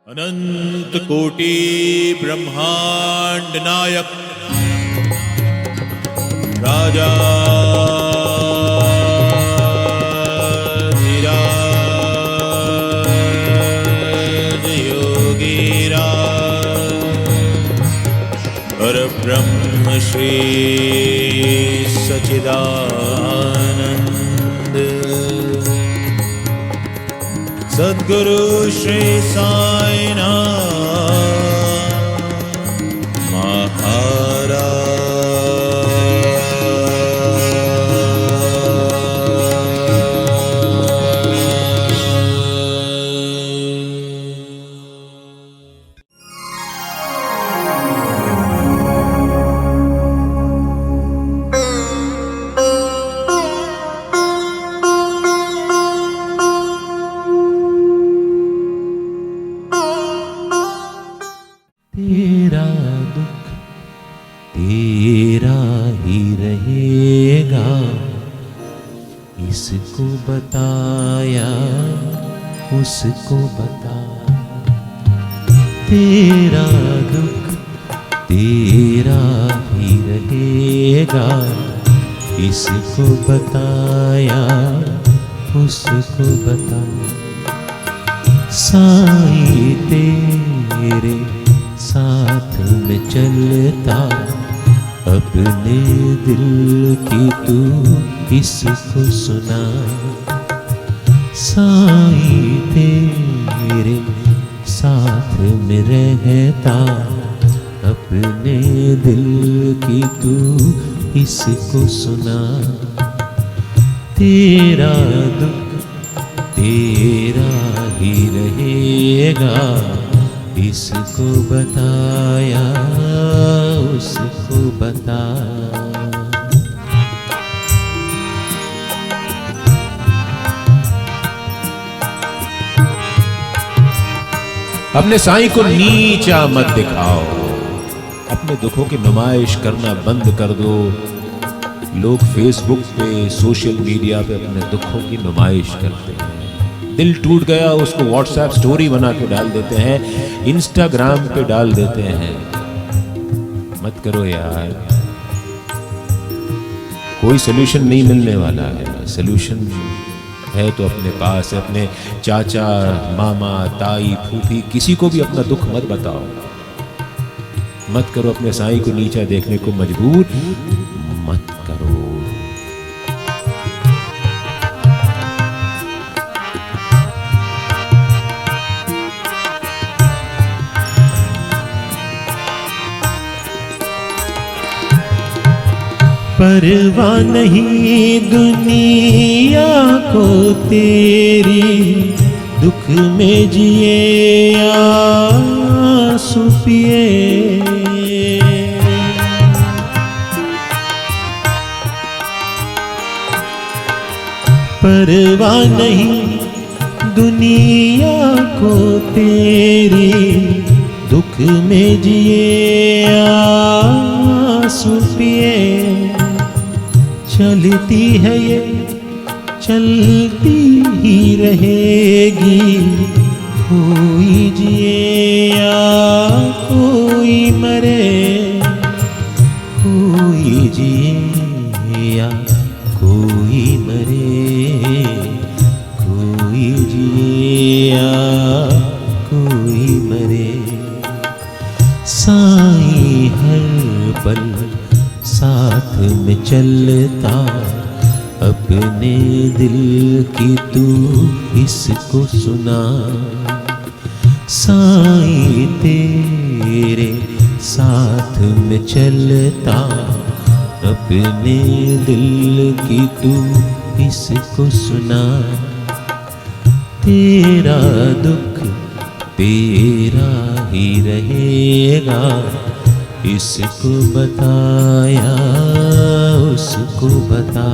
अनंत कोटि ब्रह्मांड नायक राजा धीराज योगीरा परब्रह्म श्री सच्चिदानंद सद्गुरु श्री साईनाथ महाराज। तेरा दुख तेरा ही रहेगा, इसको बताया उसको बता। तेरा दुख तेरा ही रहेगा, इसको बताया उसको बता। साईं तेरे साथ में चलता, अपने दिल की तू किसको सुना। साईं तेरे साथ में रहता, अपने दिल की तू किसको सुना। तेरा दुख तेरा ही रहेगा, इसको बताया उसको बता। अपने साईं को नीचा मत दिखाओ, अपने दुखों की नुमाइश करना बंद कर दो। लोग फेसबुक पे सोशल मीडिया पे अपने दुखों की नुमाइश करते हैं। दिल टूट गया उसको व्हाट्सएप स्टोरी बना के डाल देते हैं, इंस्टाग्राम पे डाल देते हैं। मत करो यार, कोई सोल्यूशन नहीं मिलने वाला है। सोल्यूशन है तो अपने पास है। अपने चाचा मामा ताई फूफी किसी को भी अपना दुख मत बताओ। मत करो अपने साईं को नीचा देखने को मजबूर मत करो। परवाह नहीं दुनिया को तेरी, दुख में जिए आंसू पिए। परवाह नहीं दुनिया को तेरी, दुख में जिए आंसू पिए। चलती है ये चलती ही रहेगी, कोई जिए या कोई मरे। कोई जिए या कोई मरे, कोई जिए या कोई मरे। साईं हर पल साथ में चलता, अपने दिल की तू इसको सुना। साईं तेरे साथ में चलता, अपने दिल की तू इसको सुना। तेरा दुख तेरा ही रहेगा, इसको बताया उसको बता।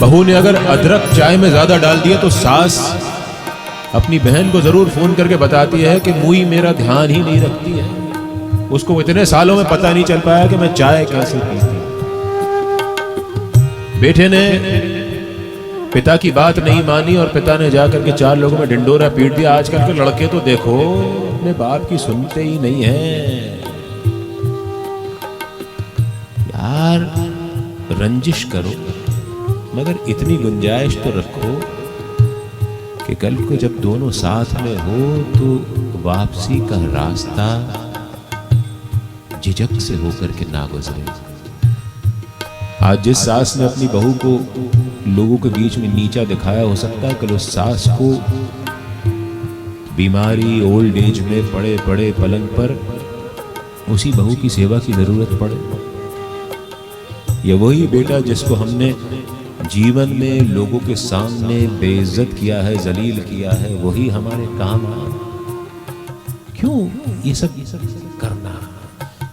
बहू ने अगर अदरक चाय में ज्यादा डाल दिया तो सास अपनी बहन को जरूर फोन करके बताती है कि मुई मेरा ध्यान ही नहीं रखती है। उसको इतने सालों में पता नहीं चल पाया कि मैं चाय कैसे पीती। बेटे ने पिता की बात नहीं मानी और पिता ने जाकर के 4 लोगों में ढिंडोरा पीट दिया। आजकल के लड़के तो देखो अपने बाप की सुनते ही नहीं है। यार रंजिश करो मगर इतनी गुंजाइश तो रखो कि कल को जब दोनों साथ में हो तो वापसी का रास्ता झिझक से होकर के ना गुजरे। आज जिस सास ने अपनी बहू को लोगों के बीच में नीचा दिखाया, हो सकता है कल उस सास को बीमारी ओल्ड एज में पड़े पड़े पलंग पर उसी बहू की सेवा की जरूरत पड़े। या वही बेटा जिसको हमने जीवन में लोगों के सामने बेइज्जत किया है, जलील किया है, वही हमारे काम आए। क्यों ये सब करना?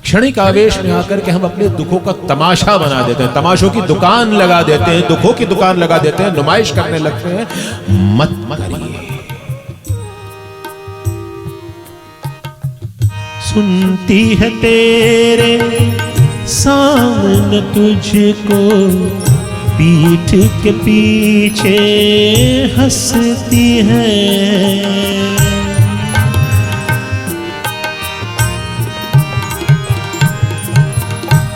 क्षणिक आवेश में आकर के हम अपने दुखों का तमाशा बना देते हैं, तमाशों की दुकान लगा देते हैं, दुखों की दुकान लगा देते हैं, नुमाइश करने लगते हैं। मत करिए। सुनती है तेरे सामने तुझको, पीठ के पीछे हंसती है।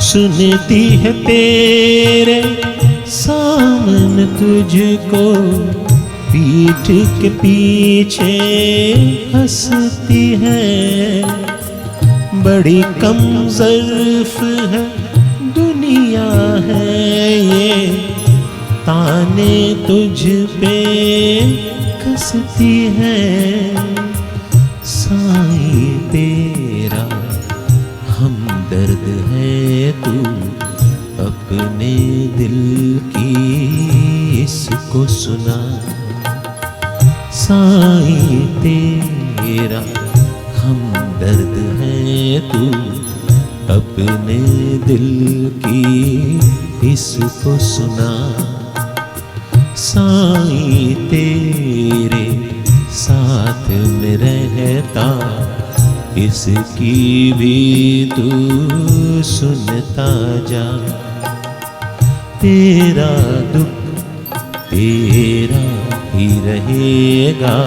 सुनती है तेरे सामने तुझको, पीठ के पीछे हंसती है। बड़ी कम ज़र्फ़ है दुनिया है ये, ताने तुझ पे कसती है। साईं तेरा हमदर्द है तू, अपने दिल की इसको सुना। साईं तेरा हमदर्द है तू, अपने दिल की इसको सुना। साईं तेरे साथ में रहता, इसकी भी तू सुनता जा। तेरा दुख तेरा ही रहेगा,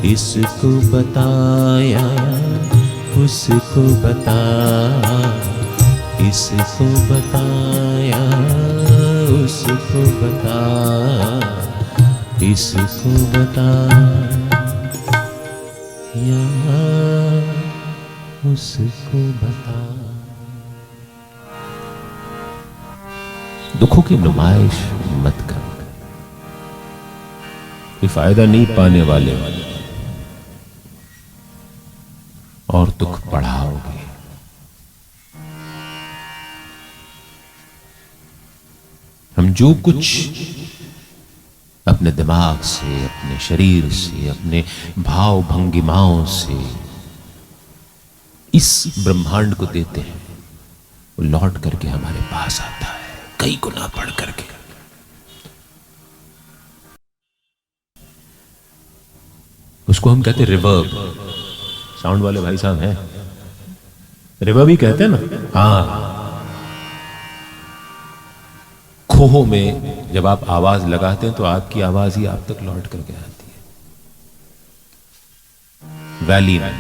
इसको बताया उसको बता, इसको बताया उसको बता, इसको बता या उसको बता। दुखों की नुमाइश मत कर, ये फायदा नहीं पाने वाले और दुख बढ़ाओगे। हम जो कुछ अपने दिमाग से, अपने शरीर से, अपने भाव भंगिमाओं से इस ब्रह्मांड को देते हैं, वो लौट करके हमारे पास आता है कई गुना बढ़ करके। उसको हम कहते हैं रिवर्ब। साउंड वाले भाई साहब हैं, रिवर्ब ही कहते हैं ना। हाँ, खोह में जब आप आवाज लगाते हैं तो आपकी आवाज ही आप तक लौट करके आती है। वैली में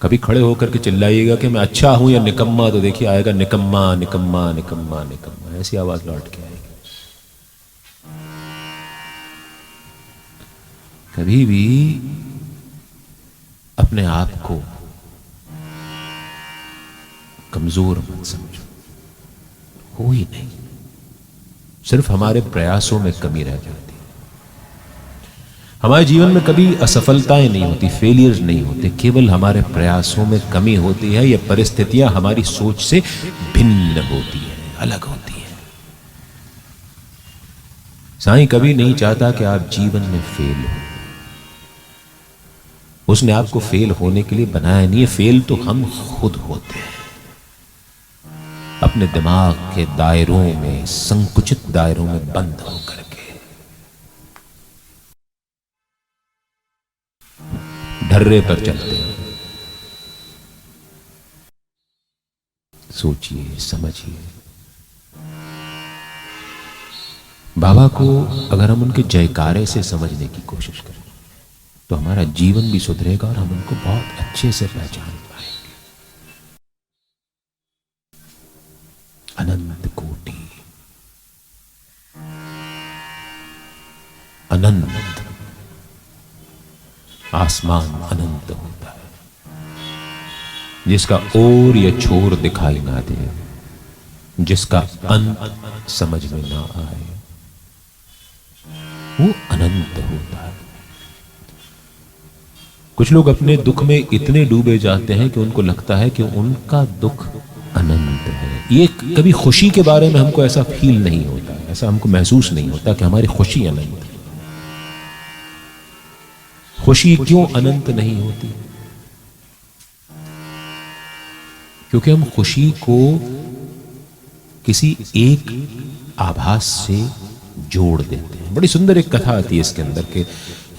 कभी खड़े होकर के चिल्लाइएगा कि मैं अच्छा हूं या निकम्मा, तो देखिए आएगा निकम्मा निकम्मा निकम्मा निकम्मा, ऐसी आवाज लौट के आएगी। कभी भी अपने आप को कमजोर मत समझो, हो ही नहीं। सिर्फ हमारे प्रयासों में कमी रह जाती है। हमारे जीवन में कभी असफलताएं नहीं होती, फेलियर्स नहीं होते, केवल हमारे प्रयासों में कमी होती है। ये परिस्थितियां हमारी सोच से भिन्न होती है, अलग होती है। साईं कभी नहीं चाहता कि आप जीवन में फेल हो। उसने आपको फेल होने के लिए बनाया नहीं है, फेल तो हम खुद होते हैं। अपने दिमाग के दायरों में, संकुचित दायरों में बंद होकर के ढर्रे पर चलते हैं। सोचिए, समझिए, बाबा को अगर हम उनके जयकारे से समझने की कोशिश करें तो हमारा जीवन भी सुधरेगा और हम उनको बहुत अच्छे से पहचान पाएंगे। अनंत कोटि, अनंत, आसमान अनंत होता है, जिसका ओर या छोर दिखाई ना दे, जिसका अंत समझ में ना आए, वो अनंत होता है। कुछ लोग अपने दुख में इतने डूबे जाते हैं कि उनको लगता है कि उनका दुख अनंत है। ये कभी खुशी के बारे में हमको ऐसा फील नहीं होता, ऐसा हमको महसूस नहीं होता कि हमारी खुशी अनंत है। खुशी क्यों अनंत नहीं होती? क्योंकि हम खुशी को किसी एक आभास से जोड़ देते हैं। बड़ी सुंदर एक कथा आती है इसके अंदर के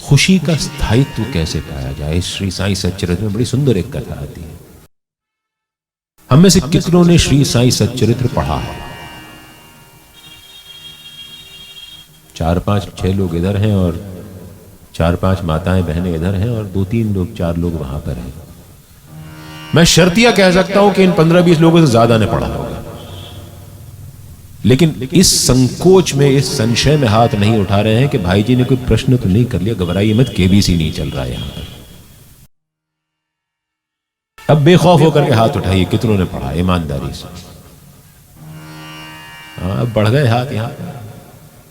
खुशी का स्थायित्व कैसे पाया जाए। श्री साईं सच्चरित्र में बड़ी सुंदर एक कथा आती है। हम में से कितनों ने श्री साईं सच्चरित्र पढ़ा है? 4-5-6 लोग इधर हैं और 4-5 माताएं बहनें इधर हैं और 2-3 लोग 4 लोग वहां पर हैं। मैं शर्तिया कह सकता हूं कि इन 15-20 लोगों से ज्यादा ने पढ़ा होगा, लेकिन इस संकोच में, इस संशय में हाथ नहीं उठा रहे हैं कि भाई जी ने कोई प्रश्न तो नहीं कर लिया। घबराइए मत, केबीसी नहीं चल रहा है यहां पर। अब बेखौफ होकर के हाथ उठाइए कितनों ने पढ़ा ईमानदारी से। हाँ, अब बढ़ गए हाथ यहां पर,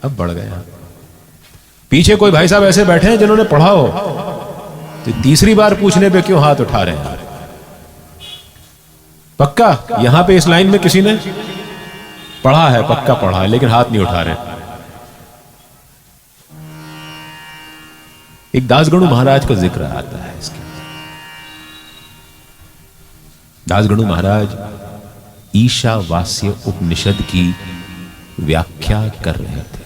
अब बढ़ गए हाथ। पीछे कोई भाई साहब ऐसे बैठे हैं जिन्होंने पढ़ा हो, तो तीसरी बार पूछने पे क्यों हाथ उठा रहे हैं? पक्का यहां पे इस लाइन में किसी ने पढ़ा है? पक्का पढ़ा है, लेकिन हाथ नहीं उठा रहे। एक दासगणु महाराज का जिक्र आता है इसके। दासगणु महाराज ईशावास्य उपनिषद की व्याख्या कर रहे थे।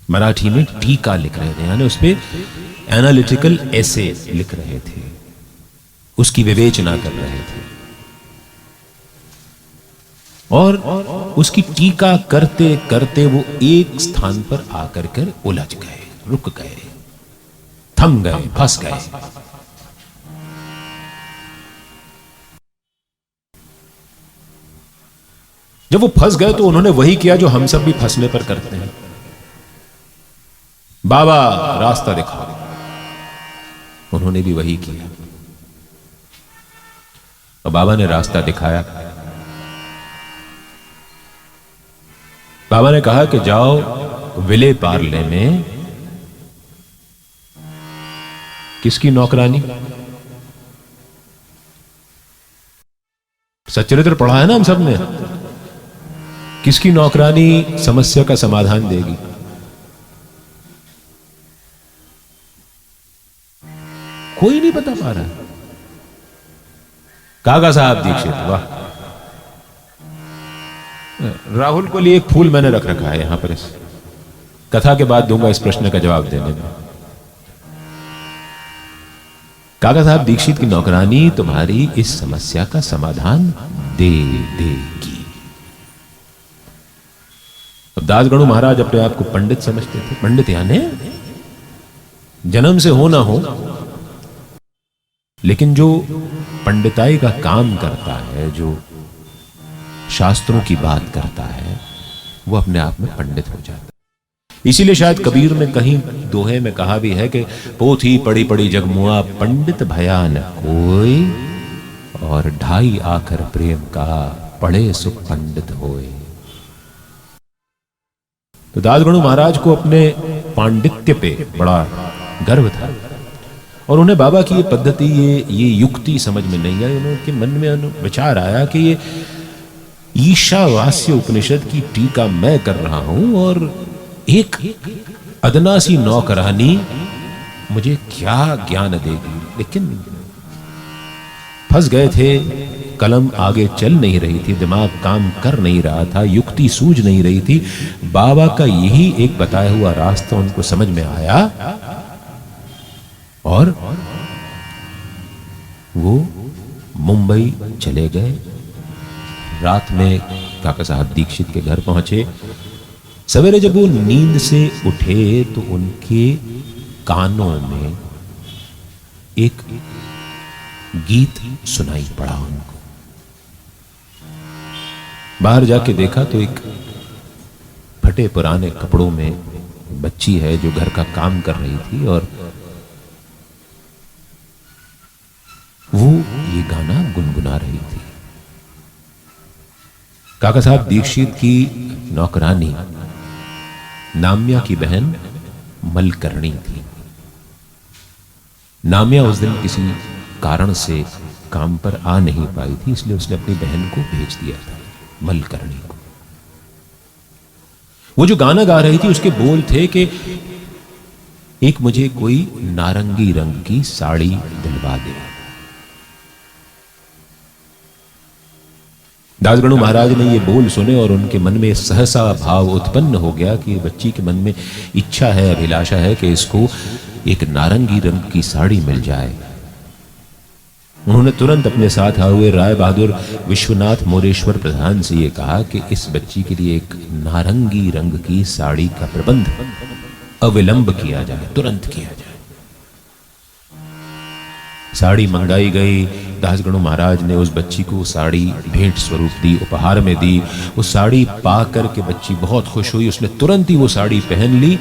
मराठी में टीका लिख रहे थे, यानी उस पे एनालिटिकल एसे लिख रहे थे, उसकी विवेचना कर रहे थे। और उसकी टीका करते करते वो एक स्थान पर आकर कर उलझ गए, रुक गए, थम गए, फंस गए। जब वो फंस गए तो उन्होंने वही किया जो हम सब भी फंसने पर करते हैं। बाबा रास्ता दिखाओ। उन्होंने भी वही किया और बाबा ने रास्ता दिखाया। बाबा ने कहा कि जाओ विले पार्ले में। किसकी नौकरानी? सच्चरित्र पढ़ा है ना हम सब ने। किसकी नौकरानी समस्या का समाधान देगी? कोई नहीं बता पा रहा। काका साहब दीक्षित। वाह, राहुल को लिए एक फूल मैंने रख रखा है यहां पर। इस कथा के बाद दूंगा इस प्रश्न का जवाब देने में। काका साहब दीक्षित की नौकरानी तुम्हारी इस समस्या का समाधान दे देगी। अब दासगणु महाराज अपने आप को पंडित समझते थे। पंडित यानी जन्म से हो ना हो, लेकिन जो पंडिताई का काम करता है, जो शास्त्रों की बात करता है, वो अपने आप में पंडित हो जाता है। इसीलिए शायद कबीर ने कहीं दोहे में कहा भी है कि पोथी पड़ी पड़ी जगमुआ, पंडित भया न कोई, और ढाई आखर प्रेम का, पढ़े सुख पंडित होए। तो दासगणु महाराज को अपने पांडित्य पे बड़ा गर्व था और उन्हें बाबा की ये पद्धति, ये युक्ति समझ में नहीं आई। उनके मन में विचार आया कि ये ईशावास्य उपनिषद की टीका मैं कर रहा हूं और एक अदना सी नौकरानी मुझे क्या ज्ञान देगी। लेकिन फंस गए थे कलम आगे चल नहीं रही थी, दिमाग काम कर नहीं रहा था, युक्ति सूझ नहीं रही थी, बाबा का यही एक बताया हुआ रास्ता उनको समझ में आया और वो मुंबई चले गए। रात में काका साहब दीक्षित के घर पहुंचे। सवेरे जब वो नींद से उठे तो उनके कानों में एक गीत सुनाई पड़ा उनको। बाहर जाके देखा तो एक फटे पुराने कपड़ों में बच्ची है जो घर का काम कर रही थी और वो ये गाना गुनगुना रही थी। काका साहब दीक्षित की नौकरानी नाम्या की बहन मलकर्णी थी। नाम्या उस दिन किसी कारण से काम पर आ नहीं पाई थी, इसलिए उसने अपनी बहन को भेज दिया था, मलकर्णी को। वो जो गाना गा रही थी उसके बोल थे कि एक मुझे कोई नारंगी रंग की साड़ी दिलवा दे। दासगणु महाराज ने ये बोल सुने और उनके मन में सहसा भाव उत्पन्न हो गया कि बच्ची के मन में इच्छा है, अभिलाषा है कि इसको एक नारंगी रंग की साड़ी मिल जाए। उन्होंने तुरंत अपने साथ आए हुए राय बहादुर विश्वनाथ मोरेश्वर प्रधान से ये कहा कि इस बच्ची के लिए एक नारंगी रंग की साड़ी का प्रबंध अविलंब किया जाए, तुरंत किया जाए। साड़ी मंगाई गई। दासगणु महाराज ने उस बच्ची को साड़ी भेंट स्वरूप दी, उपहार में दी। वो साड़ी पा करके बच्ची बहुत खुश हुई। उसने तुरंत ही वो साड़ी पहन ली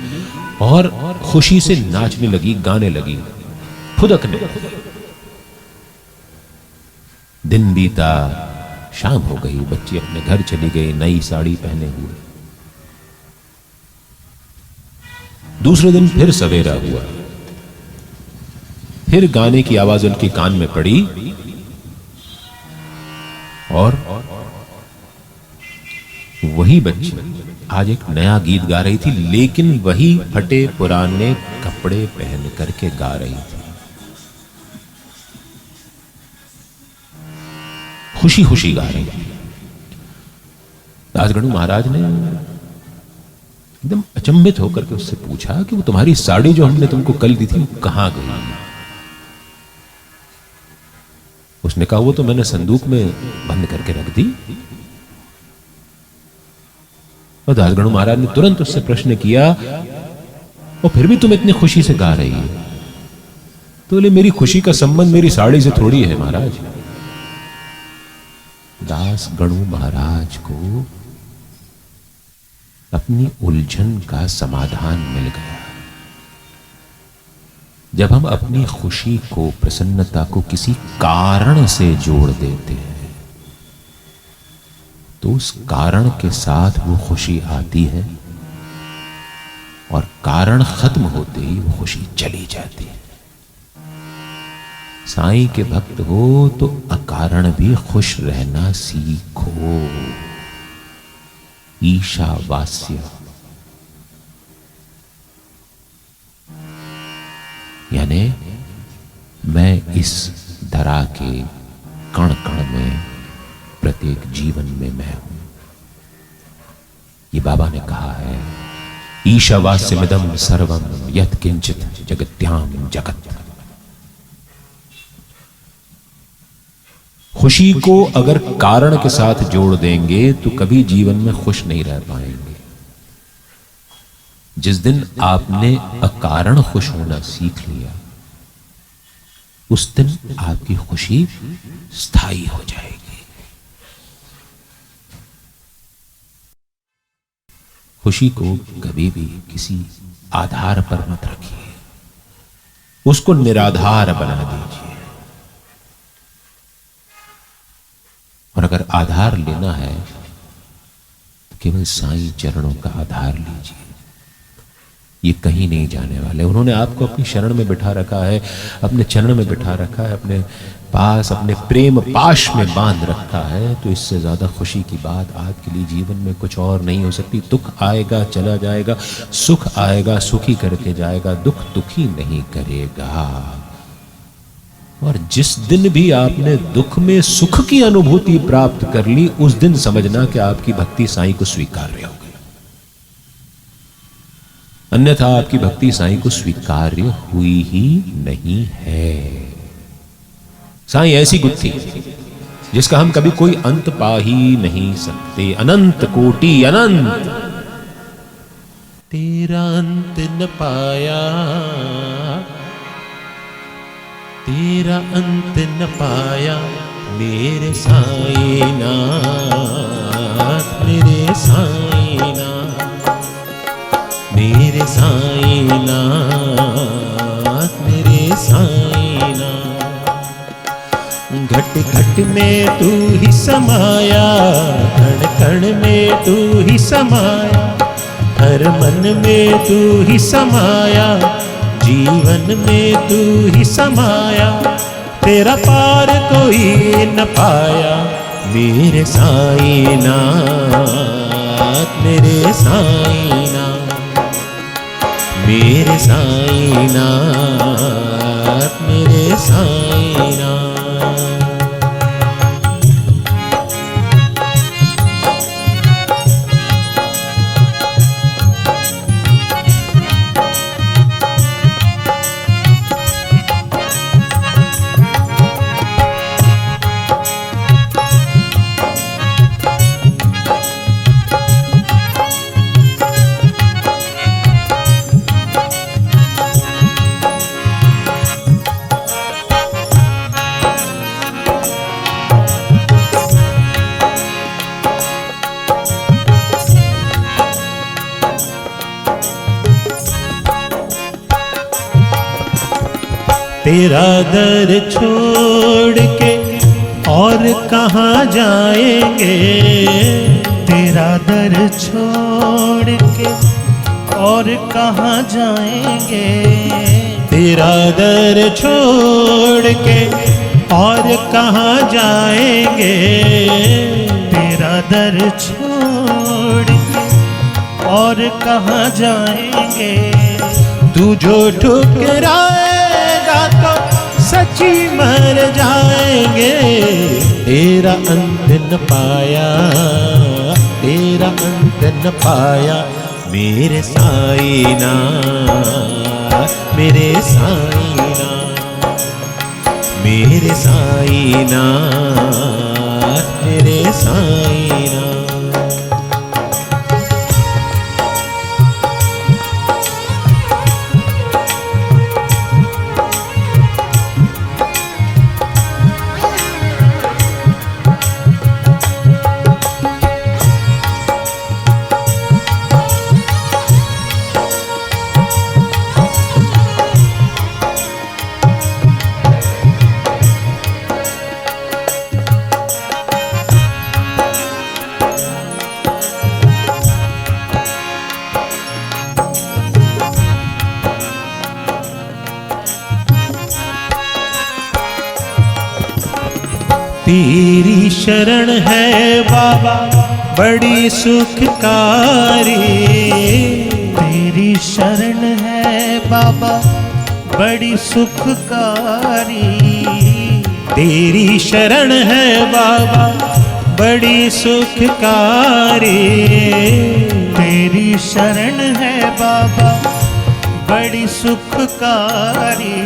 और खुशी से नाचने लगी, गाने लगी, फुदकने लगी। दिन बीता, शाम हो गई, बच्ची अपने घर चली गई नई साड़ी पहने हुए। दूसरे दिन फिर सवेरा हुआ, फिर गाने की आवाज उनके कान में पड़ी और वही बच्ची आज एक नया गीत गा रही थी, लेकिन वही फटे पुराने कपड़े पहन करके गा रही थी। खुशी खुशी गा रही थी। दासगणु महाराज ने एकदम अचंभित होकर के उससे पूछा कि वो तुम्हारी साड़ी जो हमने तुमको कल दी थी वो कहां गई? उसने कहा वो तो मैंने संदूक में बंद करके रख दी। और दासगणु महाराज ने तुरंत उससे प्रश्न किया, और फिर भी तुम इतनी खुशी से गा रही हो? तो बोले मेरी खुशी का संबंध मेरी साड़ी से थोड़ी है महाराज। दासगणु महाराज को अपनी उलझन का समाधान मिल गया। जब हम अपनी खुशी को, प्रसन्नता को किसी कारण से जोड़ देते हैं तो उस कारण के साथ वो खुशी आती है और कारण खत्म होते ही वो खुशी चली जाती है। साईं के भक्त हो तो अकारण भी खुश रहना सीखो। ईशावास्य यानी मैं इस धरा के कण कण में, प्रत्येक जीवन में मैं हूं। ये बाबा ने कहा है, ईशावास्यमिदं सर्वं यत् किंचित जगत्याम जगत। खुशी को अगर कारण के साथ जोड़ देंगे तो कभी जीवन में खुश नहीं रह पाएंगे। जिस दिन आपने अकारण खुश होना सीख लिया, उस दिन आपकी खुशी स्थायी हो जाएगी। खुशी को कभी भी किसी आधार पर मत रखिए, उसको निराधार बना दीजिए। और अगर आधार लेना है तो केवल साईं चरणों का आधार लीजिए। ये कहीं नहीं जाने वाले। उन्होंने आपको अपनी शरण में बिठा रखा है, अपने चरण में बिठा रखा है, अपने पास, अपने प्रेम पाश में बांध रखा है। तो इससे ज्यादा खुशी की बात आपके लिए जीवन में कुछ और नहीं हो सकती। दुख आएगा चला जाएगा, सुख आएगा सुखी करके जाएगा, दुख दुखी नहीं करेगा। और जिस दिन भी आपने दुख में सुख की अनुभूति प्राप्त कर ली, उस दिन समझना कि आपकी भक्ति साईं को स्वीकार्य हो गई। अन्यथा आपकी भक्ति साईं को स्वीकार्य हुई ही नहीं है। साईं ऐसी गुत्थी जिसका हम कभी कोई अंत पा ही नहीं सकते। अनंत कोटि अनंत, तेरा अंत न पाया, तेरा अंत न पाया मेरे साईनाथ, मेरे साईनाथ, मेरे साईनाथ, मेरे साईनाथ। घट घट में तू ही समाया, कण कण में तू ही समाया, हर मन में तू ही समाया, जीवन में तू ही समाया, तेरा पार कोई न पाया मेरे साईनाथ, मेरे साईनाथ, मेरे साईनाथ, मेरे साईनाथ। तेरा दर छोड़ के और कहाँ जाएंगे, तेरा दर छोड़ के और कहाँ जाएंगे, तेरा दर छोड़ के और कहाँ जाएंगे, तेरा दर छोड़ के और कहाँ जाएंगे। तू जो ठुकराएगा तो सच्ची मर जाएंगे, तेरा अंत न पाया, तेरा अंत न पाया मेरे साईनाथ, मेरे साईनाथ, मेरे साईनाथ, मेरे साईनाथ। तेरी शरण है बाबा बड़ी सुखकारी, तेरी शरण है बाबा बड़ी सुखकारी, तेरी शरण है बाबा बड़ी सुखकारी, तेरी शरण है बाबा बड़ी सुखकारी।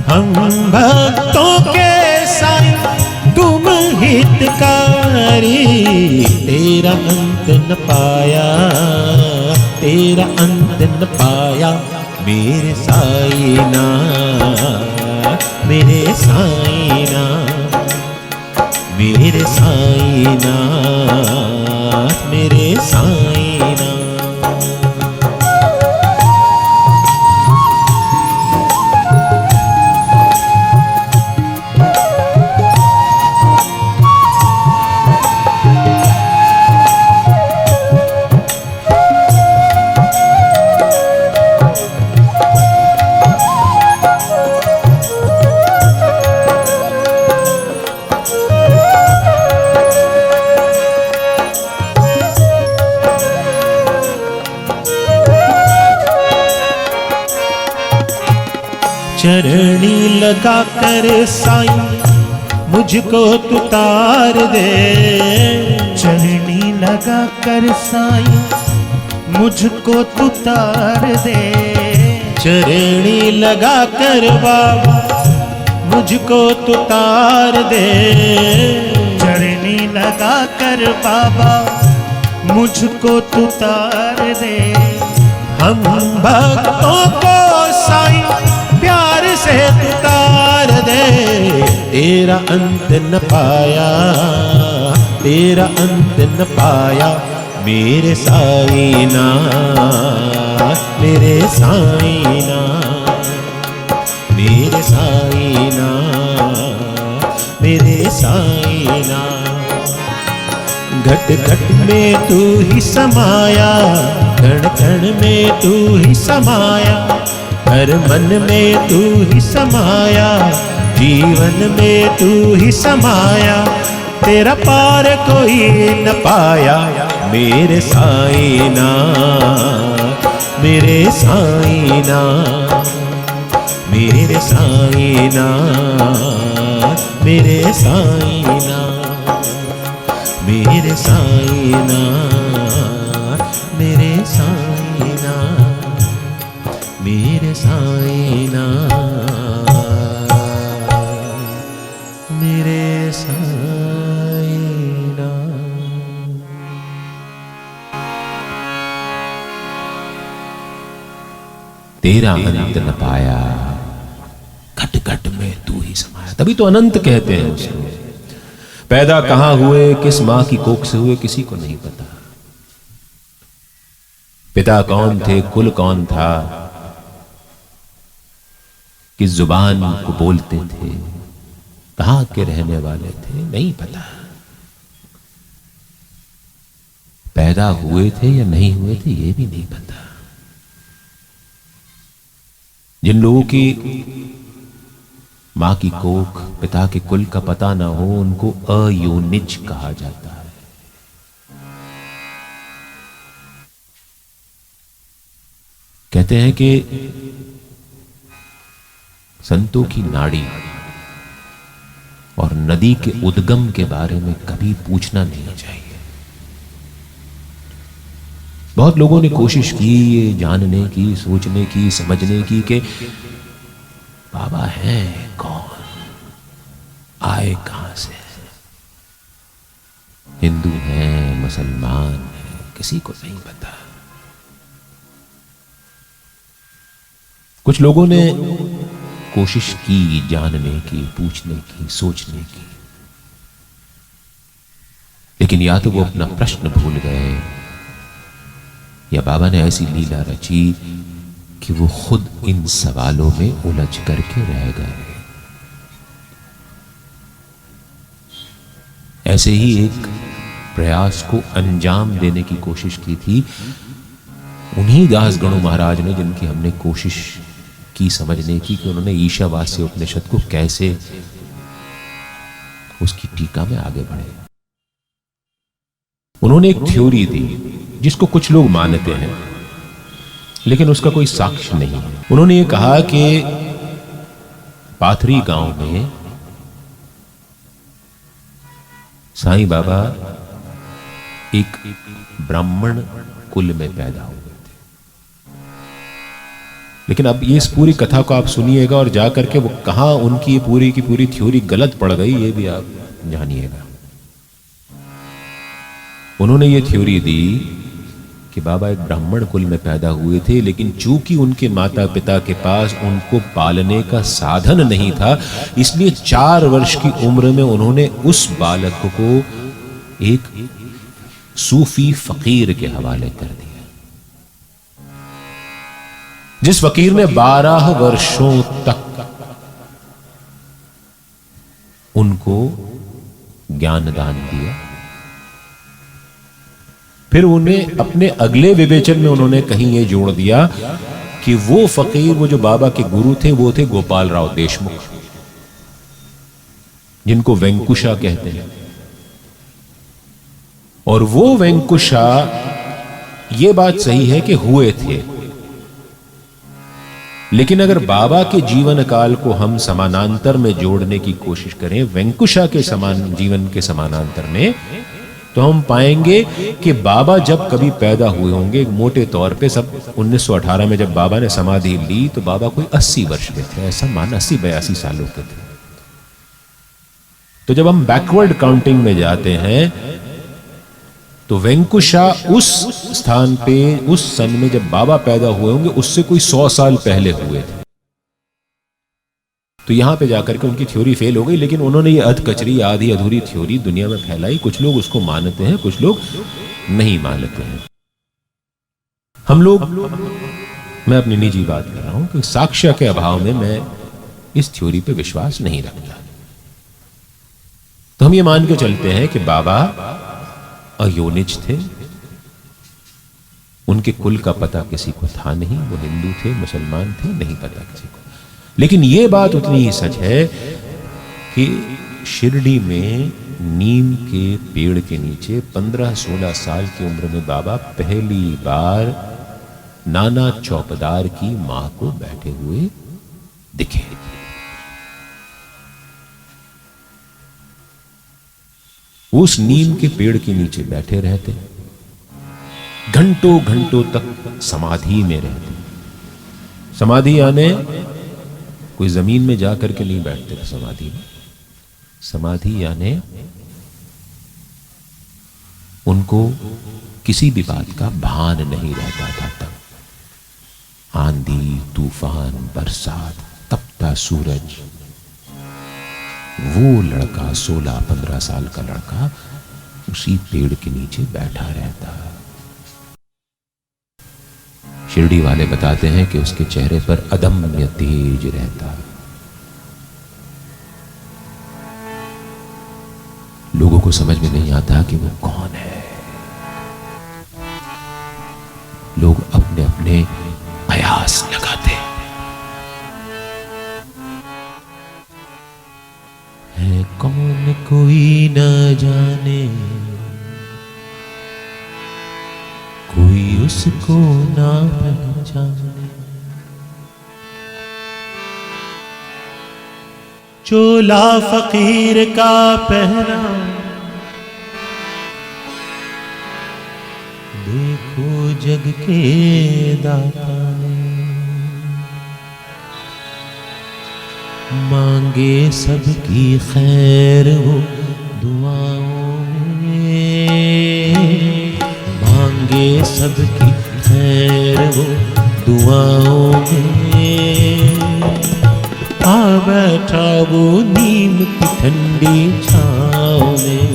हम भक्तों के साईं तुम हितकारी, तेरा अंत न पाया, तेरा अंत न पाया मेरे साईनाथ, मेरे साईनाथ, मेरे साईनाथ, मेरे साईनाथ। लगा कर साईं मुझको तू तार दे, चरनी लगा कर साईं मुझको तू तार दे, चरणी लगा कर बाबा मुझको तू तार दे, चरनी लगा कर बाबा मुझको तू तार दे। हम भक्तों को साईं प्यार से तू तार दे, तेरा अंत न पाया, तेरा अंत न पाया मेरे साईना, मेरे साईना, मेरे साईना, मेरे साईना। घट घट में तू ही समाया, कण कण में तू ही समाया, हर मन में तू ही समाया, जीवन में तू ही समाया, तेरा पार कोई न पाया मेरे साईना, मेरे साईना, मेरे साईना, मेरे साईना, मेरे साईना, मेरे साईना, मेरे साईना, मेरे साईना। तेरा अंत न पाया, घट घट में तू ही समाया, तभी तो अनंत कहते हैं उसको। पैदा कहां हुए, किस मां की कोख से हुए, किसी को नहीं पता। पिता कौन थे, कुल कौन था, किस जुबान को बोलते थे, कहां के रहने वाले थे, नहीं पता। पैदा हुए थे या नहीं हुए थे, ये भी नहीं पता। जिन लोगों की मां की कोख, पिता के कुल का पता ना हो, उनको अयोनिज कहा जाता है। कहते हैं कि संतों की नाड़ी और नदी के उद्गम के बारे में कभी पूछना नहीं चाहिए। बहुत लोगों ने कोशिश की ये जानने की, सोचने की, समझने की कि बाबा है कौन, आए कहां से, हिंदू हैं, मुसलमान हैं, किसी को नहीं पता। कुछ लोगों ने कोशिश की जानने की, पूछने की, सोचने की, लेकिन या तो वो अपना प्रश्न भूल गए या बाबा ने ऐसी लीला रची कि वो खुद इन सवालों में उलझ करके रह गए। ऐसे ही एक प्रयास को अंजाम देने की कोशिश की थी उन्हीं दास गणु महाराज ने, जिनकी हमने कोशिश की समझने की कि उन्होंने ईशावास्य उपनिषद को कैसे उसकी टीका में आगे बढ़े। उन्होंने एक थ्योरी दी जिसको कुछ लोग मानते हैं लेकिन उसका कोई साक्ष्य नहीं है। उन्होंने ये कहा कि पाथरी गांव में साईं बाबा एक ब्राह्मण कुल में पैदा हुए थे। लेकिन अब ये इस पूरी कथा को आप सुनिएगा और जाकर के वो कहां उनकी ये पूरी की पूरी थ्योरी गलत पड़ गई ये भी आप जानिएगा। उन्होंने ये थ्योरी दी कि बाबा एक ब्राह्मण कुल में पैदा हुए थे, लेकिन चूंकि उनके माता पिता के पास उनको पालने का साधन नहीं था, इसलिए 4 वर्ष की उम्र में उन्होंने उस बालक को एक सूफी फकीर के हवाले कर दिया, जिस फकीर ने 12 वर्षों तक उनको ज्ञान दान दिया। फिर उन्हें अपने अगले विवेचन में उन्होंने कहीं ये जोड़ दिया कि वो फकीर, वो जो बाबा के गुरु थे, वो थे गोपाल राव देशमुख, जिनको वेंकुशा कहते हैं। और वो वेंकुशा, ये बात सही है कि हुए थे, लेकिन अगर बाबा के जीवन काल को हम समानांतर में जोड़ने की कोशिश करें, वेंकुशा के समान जीवन के समानांतर में, तो हम पाएंगे कि बाबा जब कभी पैदा हुए होंगे, मोटे तौर पे सब 1918 में जब बाबा ने समाधि ली तो बाबा कोई 80 वर्ष के थे, ऐसा मान 80-82 सालों के थे। तो जब हम बैकवर्ड काउंटिंग में जाते हैं तो वेंकुशा उस स्थान पे उस सन में जब बाबा पैदा हुए होंगे उससे कोई 100 साल पहले हुए थे। तो यहां पे जाकर के उनकी थ्योरी फेल हो गई, लेकिन उन्होंने ये अध कचरी आधी अधूरी थ्योरी दुनिया में फैलाई। कुछ लोग उसको मानते हैं, कुछ लोग नहीं मानते हैं। हम लोग, मैं अपनी निजी बात कर रहा हूं कि साक्ष्य के अभाव में मैं इस थ्योरी पे विश्वास नहीं रखता। तो हम ये मान के चलते हैं कि बाबा अयोनिज थे, उनके कुल का पता किसी को था नहीं, वो हिंदू थे, मुसलमान थे, नहीं पता किसी को। लेकिन ये बात उतनी ही सच है कि शिरडी में नीम के पेड़ के नीचे 15-16 साल की उम्र में बाबा पहली बार नाना चौपदार की मां को बैठे हुए दिखे। उस नीम के पेड़ के नीचे बैठे रहते, घंटों घंटों तक समाधि में रहते। समाधि यानी कोई जमीन में जाकर के नहीं बैठते थे समाधि में। समाधि यानी उनको किसी भी बात का भान नहीं रहता था। तब आंधी, तूफान, बरसात, तपता सूरज, वो लड़का 16-15 साल का लड़का उसी पेड़ के नीचे बैठा रहता। शिरडी वाले बताते हैं कि उसके चेहरे पर अदम्य तेज रहता। लोगों को समझ में नहीं आता कि वो कौन है। लोग अपने अपने कयास लगाते है। कौन कोई न जाने, कोई उसको ना पहचाने। चोला फकीर का पहना, देखो जग के दाता ने। मांगे सबकी खैर वो दुआओं में, मांगे सबकी खैर वो दुआओं में। आ बैठा वो नीम की ठंडी छाँव में।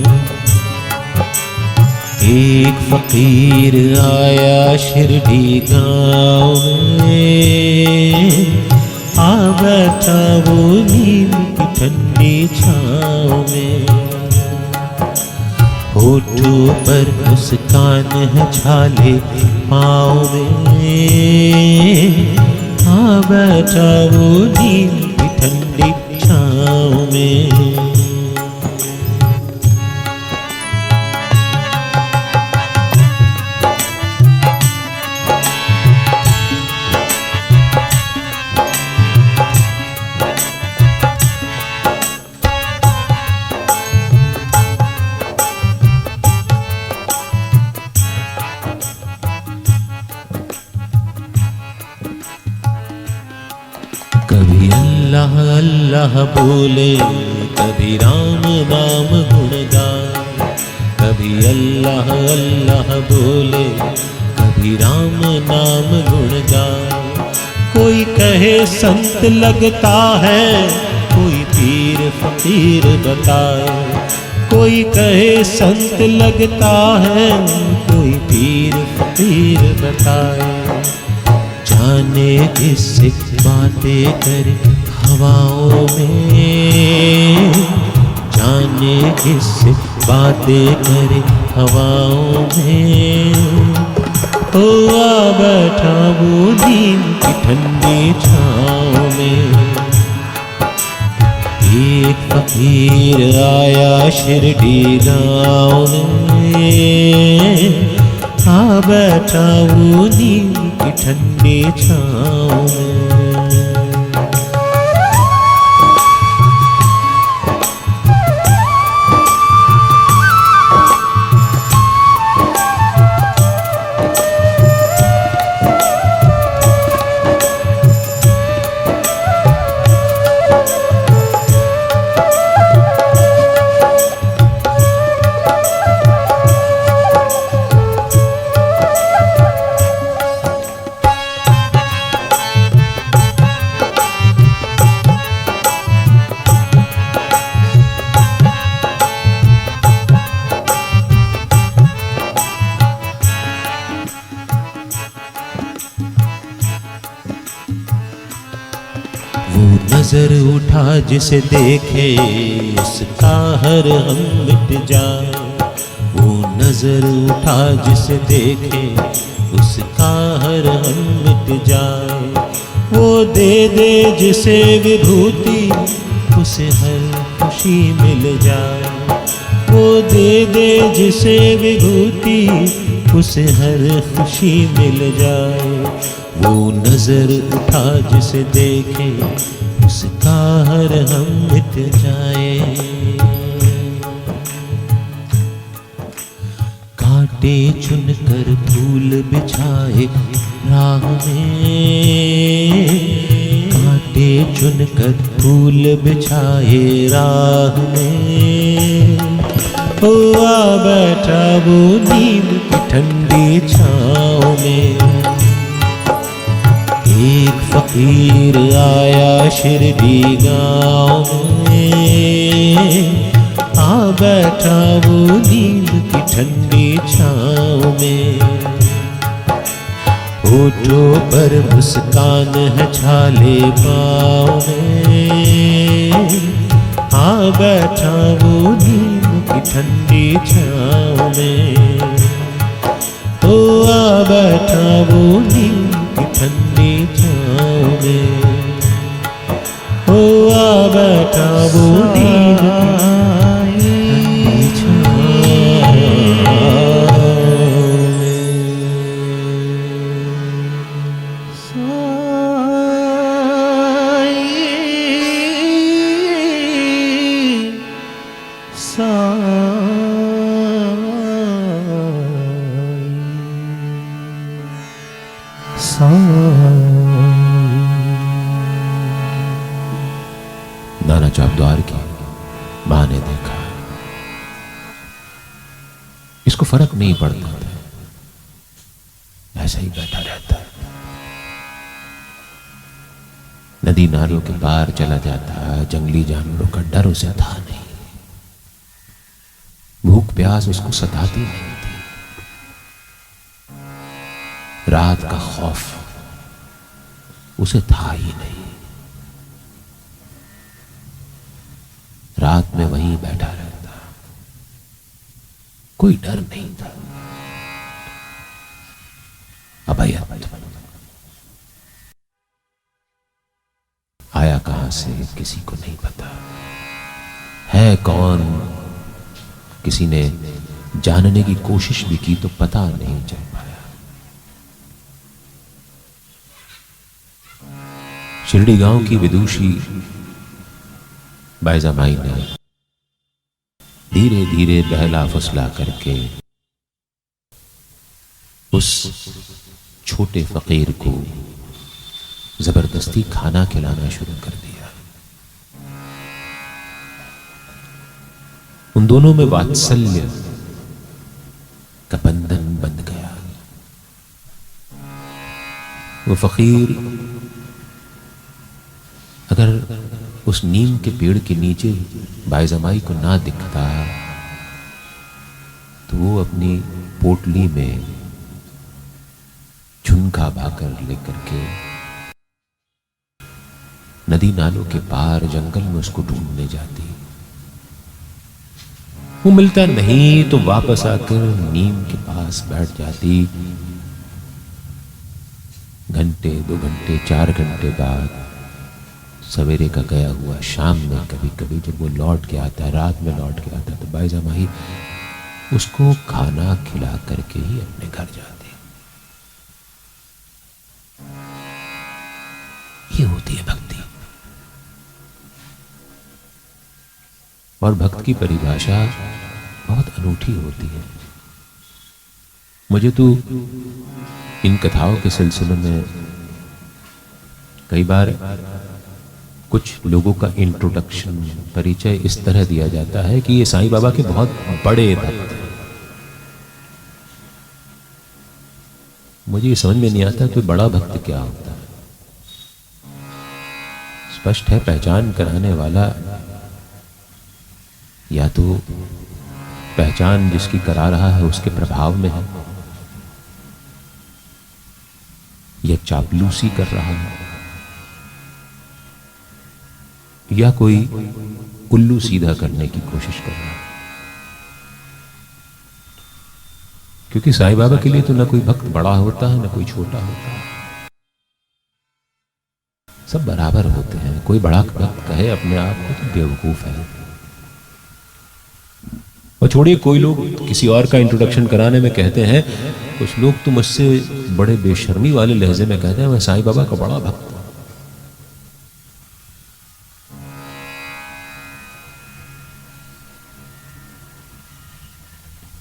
एक फकीर आया शिरडी गाँव में। आ बैठा वो नीम की ठंडी छाँव में। होठों पर मुस्कान है, छाले पाँव में। आ बैठा वो नीम की ठंडी छाँव में। कभी अल्लाह अल्लाह बोले, कभी राम नाम गुण गाए। कभी अल्लाह अल्लाह बोले, कभी राम नाम गुण गाए। कोई कहे संत लगता है, कोई पीर फकीर बताए। कोई कहे संत लगता है, कोई पीर फकीर बताए। जाने किससे बातें करे हवाओं में। जाने किससे बातें करे हवाओं में। ओ आ बैठा वो नीम की ठंडी छाँव में। एक फकीर आया शिरडी गाँव में। आ बैठा वो नीम की ठंडी छाँव में। नजर उठा जिसे देखे उसका हर हम मिट जाए। वो नजर उठा जिसे देखे उसका हर हम मिट जाए। वो दे दे जिसे विभूति उसे हर खुशी मिल जाए। वो दे दे जिसे विभूति उसे हर खुशी मिल जाए। वो नजर उठा जिसे देखे उसका हर हम मिट जाए। कांटे चुनकर फूल बिछाए राह में। कांटे चुनकर फूल बिछाए राह में। ओ आ बैठा वो नीम की ठंडी छाँव में। एक फकीर आया शिरडी गाँव में। आ बैठा वो नीम की ठंडी छाँव में। होठों पर मुस्कान है छाले पाँव में। आ बैठा वो नीम की ठंडी छाँव में। ओ आ बैठा वो नीम की ठंडी छाँव में। ओ आ बैठा वो नीम की छाँव नाना चापद्वार की माँ ने देखा, इसको फर्क नहीं पड़ता था, ऐसा ही बैठा रहता है। नदी नालों के पार चला जाता, जंगली जानवरों का डर उसे था नहीं, भूख प्यास उसको सताती नहीं थी, रात का खौफ उसे था ही नहीं। रात में वहीं बैठा रहता, कोई डर नहीं था, अभयत्व। आया कहां से किसी को नहीं पता, है कौन किसी ने जानने की कोशिश भी की तो पता नहीं चल पाया। शिरडी गांव की विदुषी बाईजामाई ने धीरे धीरे बहला फुसला करके उस छोटे फकीर को जबरदस्ती खाना खिलाना शुरू कर दिया। उन दोनों में वात्सल्य का बंधन बंध गया। वो फकीर अगर उस नीम के पेड़ के नीचे बाईजामाई को ना दिखता तो वो अपनी पोटली में झुनका भाकर लेकर के नदी नालों के पार जंगल में उसको ढूंढने जाती। वो मिलता नहीं तो वापस आकर नीम के पास बैठ जाती। घंटे 2 घंटे 4 घंटे बाद सवेरे का गया हुआ शाम में कभी कभी जब वो लौट के आता, रात में लौट के आता, तो बाईजामाई उसको खाना खिला करके ही अपने घर जाती। ये होती है भक्ति। और भक्त की परिभाषा बहुत अनूठी होती है। मुझे तो इन कथाओं के सिलसिले में कई बार कुछ लोगों का इंट्रोडक्शन, परिचय इस तरह दिया जाता है कि ये साईं बाबा के बहुत बड़े भक्त हैं। मुझे ये समझ में नहीं आता कोई बड़ा भक्त क्या होता है। स्पष्ट है पहचान कराने वाला या तो पहचान जिसकी करा रहा है उसके प्रभाव में है, या चापलूसी कर रहा है, या कोई उल्लू सीधा करने की कोशिश कर रहा है। क्योंकि साईं बाबा के लिए तो ना कोई भक्त बड़ा होता है ना कोई छोटा होता है, सब बराबर होते हैं। कोई बड़ा भक्त कहे अपने आप को तो बेवकूफ है। और छोड़िए, कोई लोग किसी और का इंट्रोडक्शन कराने में कहते हैं, कुछ लोग तो मुझसे बड़े बेशर्मी वाले लहजे में कहते हैं मैं साईं बाबा का बड़ा भक्त हूं।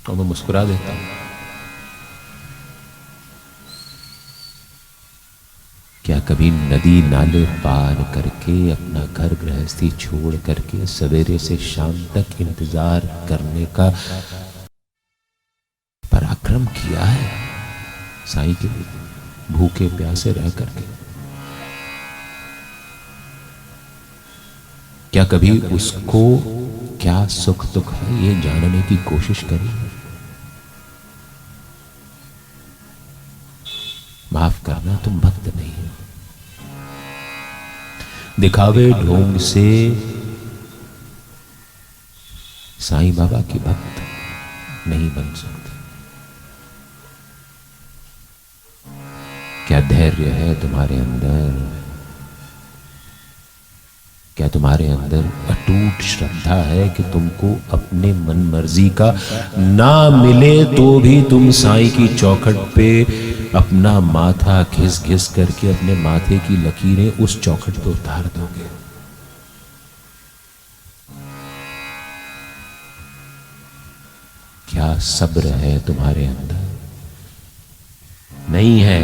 और मैं मुस्कुरा देता हूं। क्या कभी नदी नाले पार करके अपना घर गृहस्थी छोड़ करके सवेरे से शाम तक इंतजार करने का पराक्रम किया है साईं के लिए, भूखे प्यासे रह करके? क्या कभी उसको क्या सुख दुख है ये जानने की कोशिश करी? माफ करना, तुम भक्त नहीं हो। दिखावे ढोंग से साईं बाबा की भक्त नहीं बन सकते। क्या धैर्य है तुम्हारे अंदर? क्या तुम्हारे अंदर अटूट श्रद्धा है कि तुमको अपने मन मर्जी का ना मिले तो भी तुम साईं की चौखट पे अपना माथा घिस घिस करके अपने माथे की लकीरें उस चौखट पे उतार दोगे? क्या सब्र है तुम्हारे अंदर? नहीं है।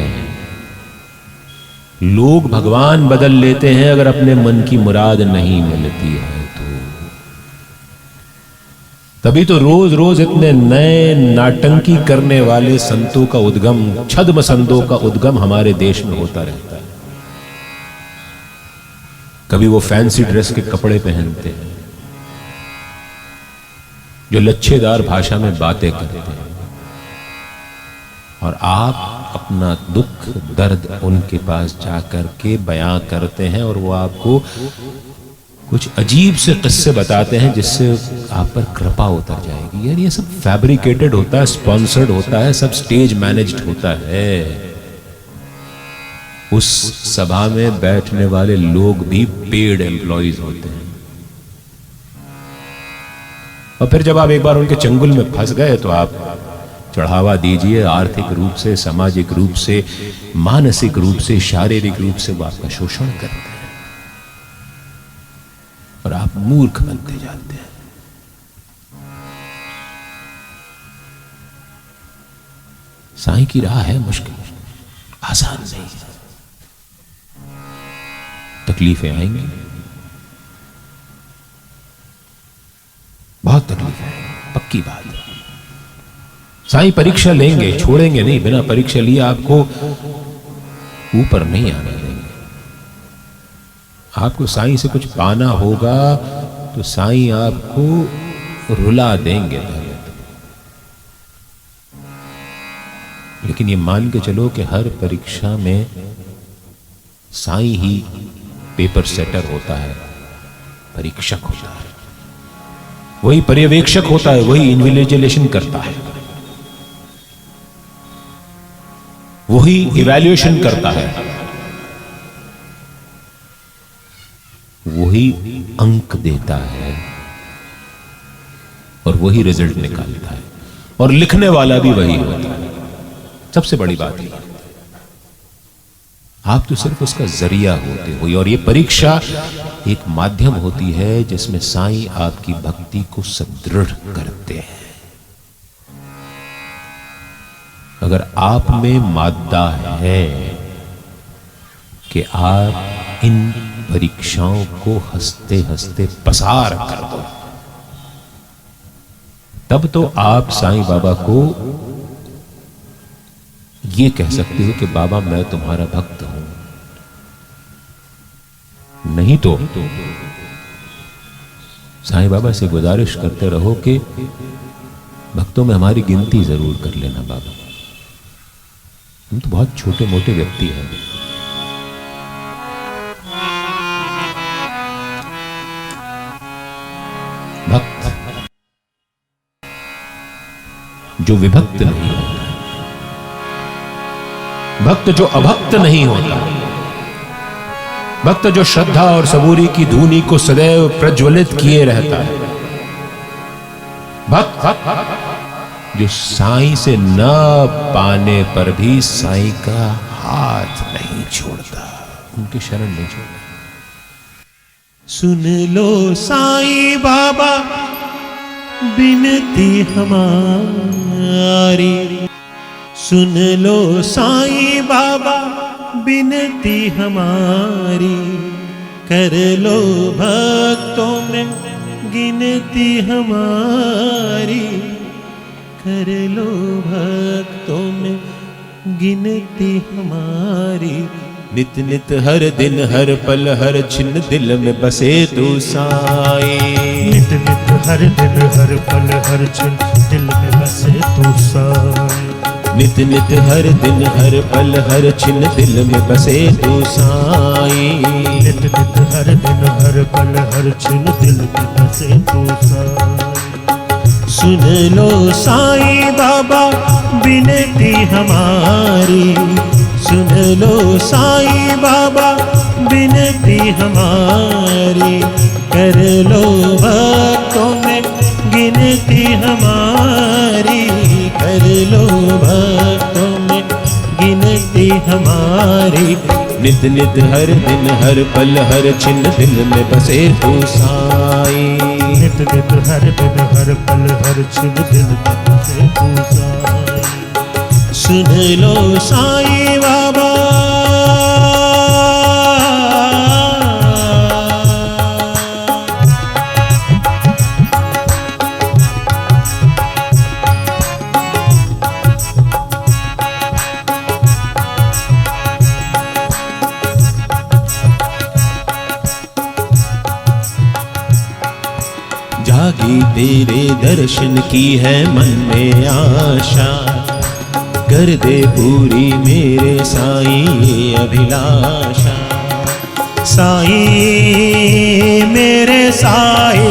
लोग भगवान बदल लेते हैं अगर अपने मन की मुराद नहीं मिलती है तो। तभी तो रोज रोज इतने नए नाटंकी करने वाले संतों का उद्गम, छद्म संतों का उद्गम हमारे देश में होता रहता है। कभी वो फैंसी ड्रेस के कपड़े पहनते हैं, जो लच्छेदार भाषा में बातें करते हैं, और आप अपना दुख दर्द उनके पास जाकर के बयां करते हैं और वो आपको कुछ अजीब से किस्से बताते हैं जिससे आप पर कृपा उतर जाएगी। यार ये सब फैब्रिकेटेड होता है, स्पॉन्सर्ड होता है, सब स्टेज मैनेज्ड होता है। उस सभा में बैठने वाले लोग भी पेड एम्प्लॉइज होते हैं। और फिर जब आप एक बार उनके चंगुल में फंस गए तो आप चढ़ावा दीजिए, आर्थिक रूप से, सामाजिक रूप से, मानसिक रूप से, शारीरिक रूप से वो आपका शोषण करते हैं और आप मूर्ख बनते जाते हैं। साईं की राह है मुश्किल, आसान नहीं है। तकलीफें आएंगी, बहुत तकलीफें आएंगी, पक्की बात है। साईं परीक्षा लेंगे, छोड़ेंगे नहीं। बिना परीक्षा लिए आपको ऊपर नहीं आने देंगे। आपको साईं से कुछ पाना होगा तो साईं आपको रुला देंगे पहले तो। लेकिन ये मान के चलो कि हर परीक्षा में साईं ही पेपर सेटर होता है, परीक्षक होता है, वही पर्यवेक्षक होता है, वही इन्विजिलेशन करता है, वही इवैल्यूएशन करता है, वही अंक देता है और वही रिजल्ट निकालता है, और लिखने वाला भी वही होता है। सबसे बड़ी बात है आप तो सिर्फ उसका जरिया होते हो। और ये परीक्षा एक माध्यम होती है जिसमें साईं आपकी भक्ति को सुदृढ़ करते हैं। अगर आप में मादा है कि आप इन परीक्षाओं को हंसते हंसते पसार कर दो, तब तो आप साईं बाबा को ये कह सकते हो कि बाबा मैं तुम्हारा भक्त हूं। नहीं तो साईं बाबा से गुजारिश करते रहो कि भक्तों में हमारी गिनती जरूर कर लेना बाबा, हम तो बहुत छोटे मोटे व्यक्ति हैं। जो विभक्त नहीं होता, भक्त जो अभक्त नहीं होता, भक्त जो श्रद्धा और सबूरी की धूनी को सदैव प्रज्वलित किए रहता है, भक्त जो साईं से न पाने पर भी साईं का हाथ नहीं छोड़ता, उनकी शरण नहीं छोड़ता। सुन लो साईं बाबा बिनती हमारी, सुन लो साईं बाबा बिनती हमारी, कर लो भक्तों में गिनती हमारी, कर लो भक्तों में गिनती हमारी। नित नित हर दिन हर पल हर छिन दिल में बसे तू साईं, नित नित हर दिन हर पल हर छिन दिल में बसे तू साईं, नित नित हर दिन हर पल हर छिन दिल में बसे तू साईं, नित नित हर दिन हर पल हर छिन दिल में बसे तू साईं। सुन लो साईं बाबा बिनती हमारी, सुन लो साईं बाबा बिनती हमारी, कर लो भक्तों में गिनती हमारी, कर लो भक्तों में गिनती हमारी। नित नित हर दिन हर पल हर छिन दिल में बसे तू साईं, नित नित हर दिन हर पल हर छिन दिल में बसे तू साईं। सुन लो साईं बाबा जागी तेरे दर्शन की है मन में आशा, कर दे पूरी मेरे साईं ये अभिलाषा। साईं मेरे साईं,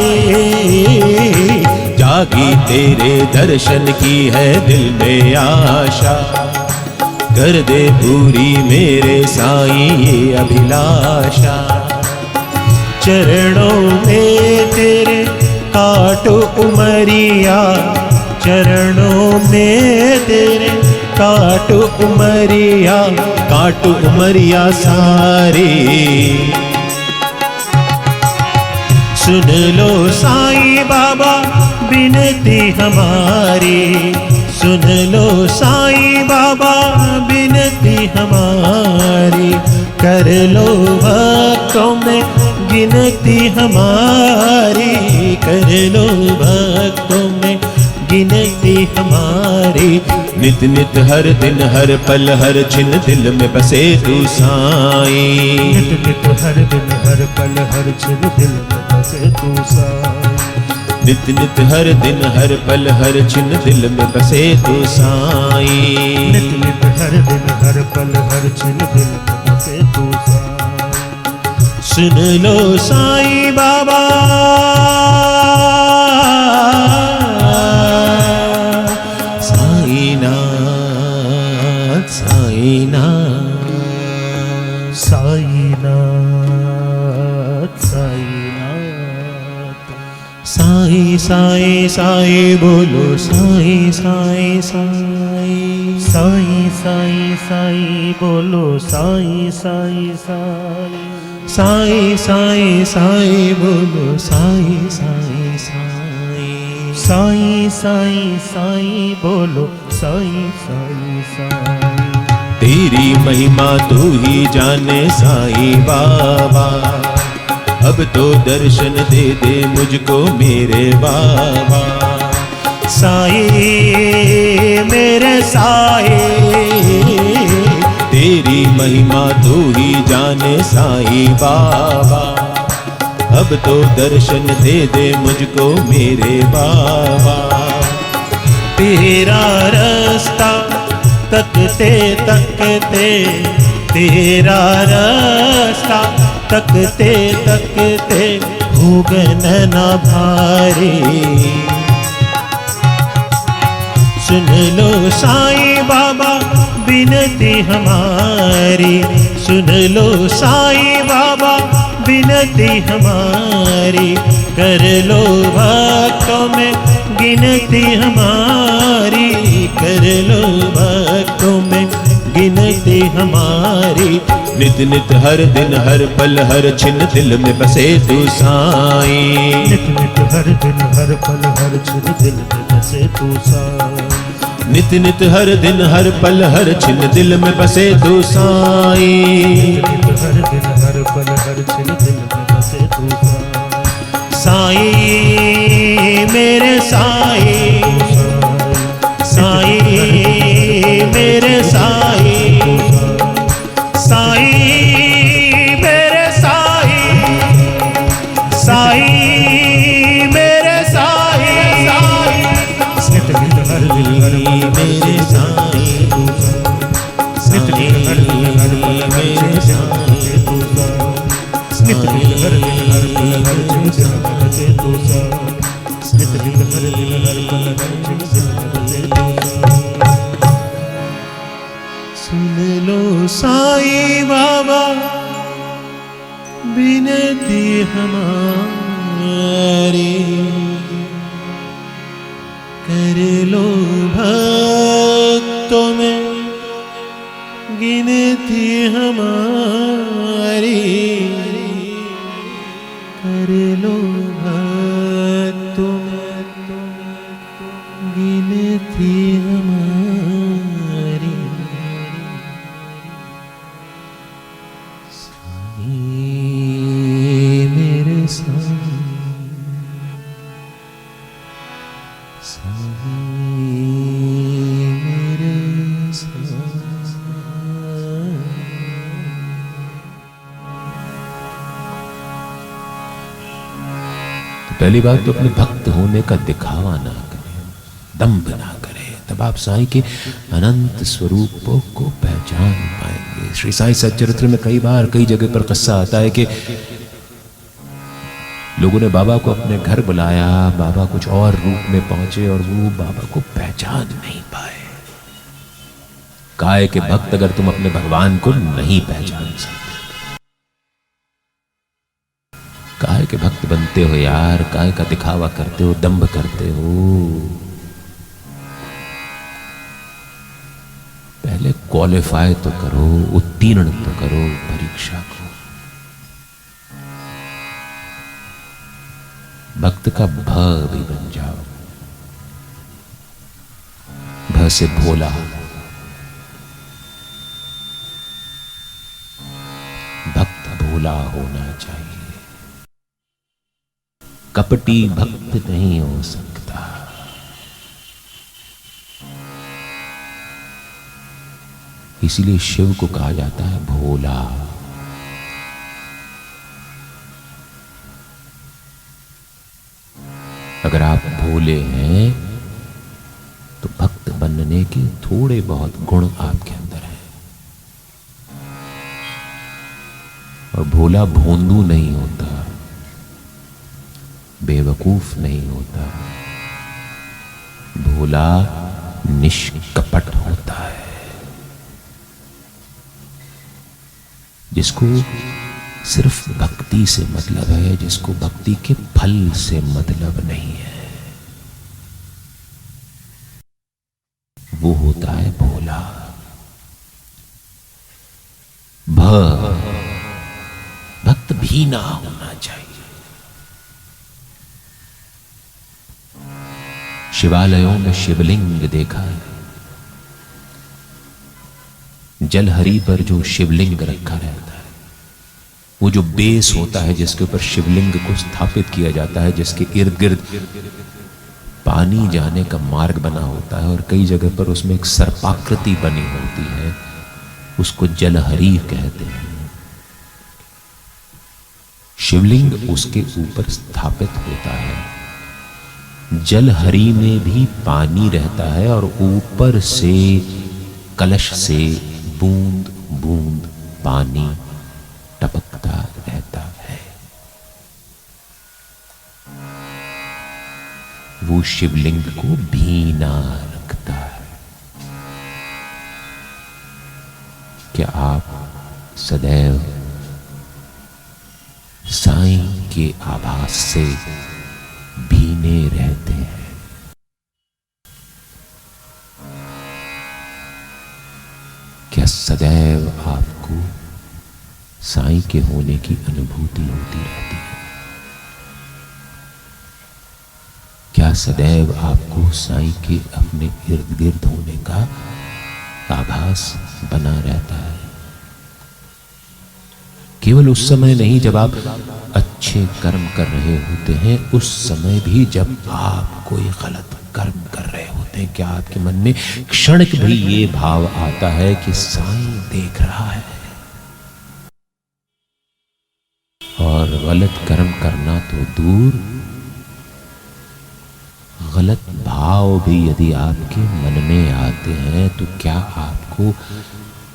जागी तेरे दर्शन की है दिल में आशा, कर दे पूरी मेरे साईं ये अभिलाषा। चरणों में तेरे काटो उमरिया, चरणों में तेरे काटो उमरिया, काटो उमरिया सारी। सुन लो साईं बाबा बिनती हमारी, सुन लो साईं बाबा बिनती हमारी, कर लो भक्तों में गिनती हमारी, कर लो भक्तों में गिनती हमारी। नित नित हर दिन हर पल हर छिन दिल में बसे तू साईं, नित नित हर दिन हर पल हर छिन दिल में बसे तू साईं, नित नित हर दिन हर पल हर छिन दिल में बसे तू साईं, नित नित हर दिन हर पल हर छिन दिल में बसे तू साईं। सुन लो साईं बाबा साईनाथ साईनाथ साईनाथ साईनाथ, साईं साईं साईं बोलो साईं साईं साईं, साईं साईं साईं बोलो साईं साईं साईं, साईं साईं साईं बोलो साईं साईं साईं, साईं साईं साईं बोलो साईं साईं साईं। तेरी महिमा तू ही जाने साईं बाबा, अब तो दर्शन दे दे मुझको मेरे बाबा। साईं मेरे साईं, तेरी महिमा तू ही जाने साईं बाबा, अब तो दर्शन दे दे मुझको मेरे बाबा। तेरा रास्ता तकते तकते, तेरा रास्ता तकते तकते हो गए नैना भारी। सुन साईं बाबा बिनती हमारी, सुन लो साईं बाबा बिनती हमारी, कर लो भक्तों में गिनती हमारी, कर लो भक्तों में गिनती हमारी। नित नित हर दिन हर पल हर छिन दिल में बसे तू साईं, नित नित हर दिन हर पल हर छिन दिल में बसे तू साईं, नित नित हर दिन हर पल हर छिन दिल में बसे तू साईं, नित हर दिन हर पल हर छिन दिल में बसे तू साईं। साईं मेरे साईं, साईं मेरे साईं, साईं मेरे साईं, साईं मेरे साईं, नित नित हर दिन हर पल हर मेरे साईं, नित नित हर दिन हर पल हर छिन दिल में बसे तू साईं, नित नित हर दिन हर पल हर छिन दिल में बसे तू साईं, नित नित हर दिन हर पल हर छिन दिल में बसे तू साईं। सुन लो साईं बाबा बिनती हमारी, कर लो भक्तों में गिनती हमारी, कर लो भक्तों में गिनती हमारी। साईं मेरे साईं, साईं मेरे साईं। तो पहली बात तो अपने भक्त होने का दिखावा ना करें, दंभ ना करें, तब आप साईं के अनंत स्वरूपों को पहचान पाएंगे। श्री साईं सच्चरित्र में कई बार कई जगह पर किस्सा आता है कि लोगों ने बाबा को अपने घर बुलाया, बाबा कुछ और रूप में पहुंचे और वो बाबा को पहचान नहीं पाए। काय के भक्त अगर तुम अपने भगवान को नहीं पहचान सकते, काय के भक्त बनते हो यार, काय का दिखावा करते हो, दंभ करते हो। पहले क्वालिफाई तो करो, उत्तीर्ण तो करो परीक्षा को। भक्त का भ भी बन जाओ, भ से भोला, भक्त भोला होना चाहिए, कपटी भक्त नहीं हो सकता। इसीलिए शिव को कहा जाता है भोला। अगर आप भोले हैं तो भक्त बनने के थोड़े बहुत गुण आपके अंदर हैं। और भोला भोंदू नहीं होता, बेवकूफ नहीं होता, भोला निष्कपट होता है, जिसको सिर्फ भक्ति से मतलब है, जिसको भक्ति के फल से मतलब नहीं है, वो होता है भोला। भक्त भी ना होना चाहिए। शिवालयों में शिवलिंग देखा है, जलहरी पर जो शिवलिंग रखा रहता है, वो जो बेस होता है जिसके ऊपर शिवलिंग को स्थापित किया जाता है, जिसके इर्द गिर्द पानी जाने का मार्ग बना होता है और कई जगह पर उसमें एक सर्पाकृति बनी होती है, उसको जलहरी कहते हैं। शिवलिंग उसके ऊपर स्थापित होता है, जलहरी में भी पानी रहता है और ऊपर से कलश से बूंद बूंद पानी टपकता रहता है। वो शिवलिंग को भीना रखता है। क्या आप सदैव साईं के आभास से भीने रहते हैं? क्या सदैव आपको साईं के होने की अनुभूति होती रहती है? क्या सदैव आपको साईं के अपने इर्द गिर्द होने का आभास बना रहता है? केवल उस समय नहीं जब आप अच्छे कर्म कर रहे होते हैं, उस समय भी जब आप कोई गलत कर्म कर रहे होते हैं, क्या आपके मन में क्षणिक भी ये भाव आता है कि साईं देख रहा है? और गलत कर्म करना तो दूर, गलत भाव भी यदि आपके मन में आते हैं तो क्या आपको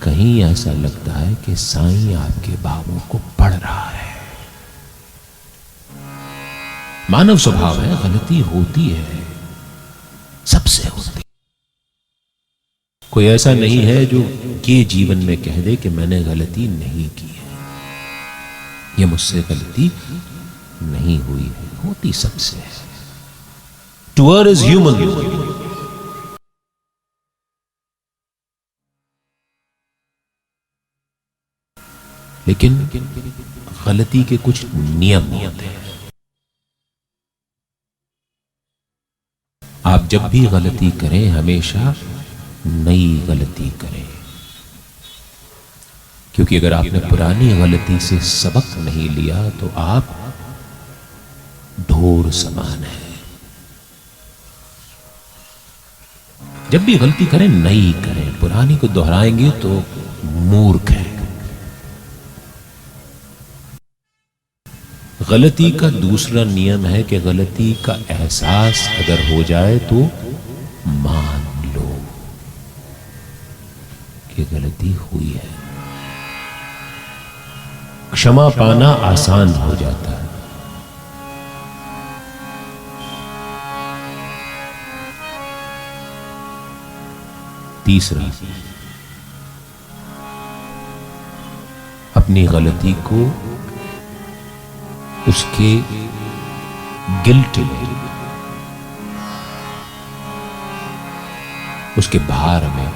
कहीं ऐसा लगता है कि साईं आपके भावों को पढ़ रहा है? मानव स्वभाव है, गलती होती है, सबसे होती। कोई ऐसा नहीं है जो ये जीवन में कह दे कि मैंने गलती नहीं की है, ये मुझसे गलती नहीं हुई है। होती सबसे है। To err is human. लेकिन गलती के कुछ नियम होते हैं। आप जब भी गलती करें हमेशा नई गलती करें, क्योंकि अगर आपने पुरानी गलती से सबक नहीं लिया तो आप ढोर समान है। जब भी गलती करें नई करें, पुरानी को दोहराएंगे तो मूर्ख है। गलती का दूसरा नियम है कि गलती का एहसास अगर हो जाए तो मान लो कि गलती हुई है। क्षमा पाना आसान हो जाता है। तीसरा, अपनी गलती को उसके गिल्ट में, उसके भार में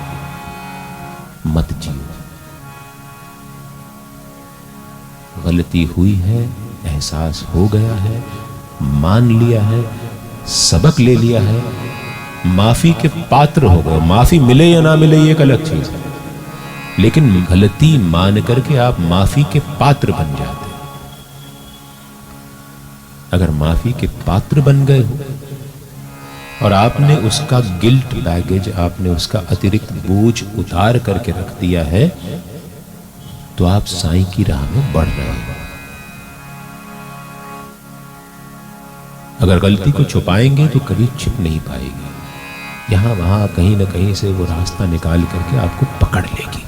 मत जियो। गलती हुई है, एहसास हो गया है, मान लिया है, सबक ले लिया है, माफी के पात्र हो गए। माफी मिले या ना मिले ये एक अलग चीज है, लेकिन गलती मान करके आप माफी के पात्र बन जाते। अगर माफी के पात्र बन गए हो और आपने उसका गिल्ट बैगेज, आपने उसका अतिरिक्त बोझ उतार करके रख दिया है, तो आप साईं की राह में बढ़ रहे हो। अगर गलती को छुपाएंगे तो कभी छिप नहीं पाएगी, यहां वहां कहीं ना कहीं से वो रास्ता निकाल करके आपको पकड़ लेगी।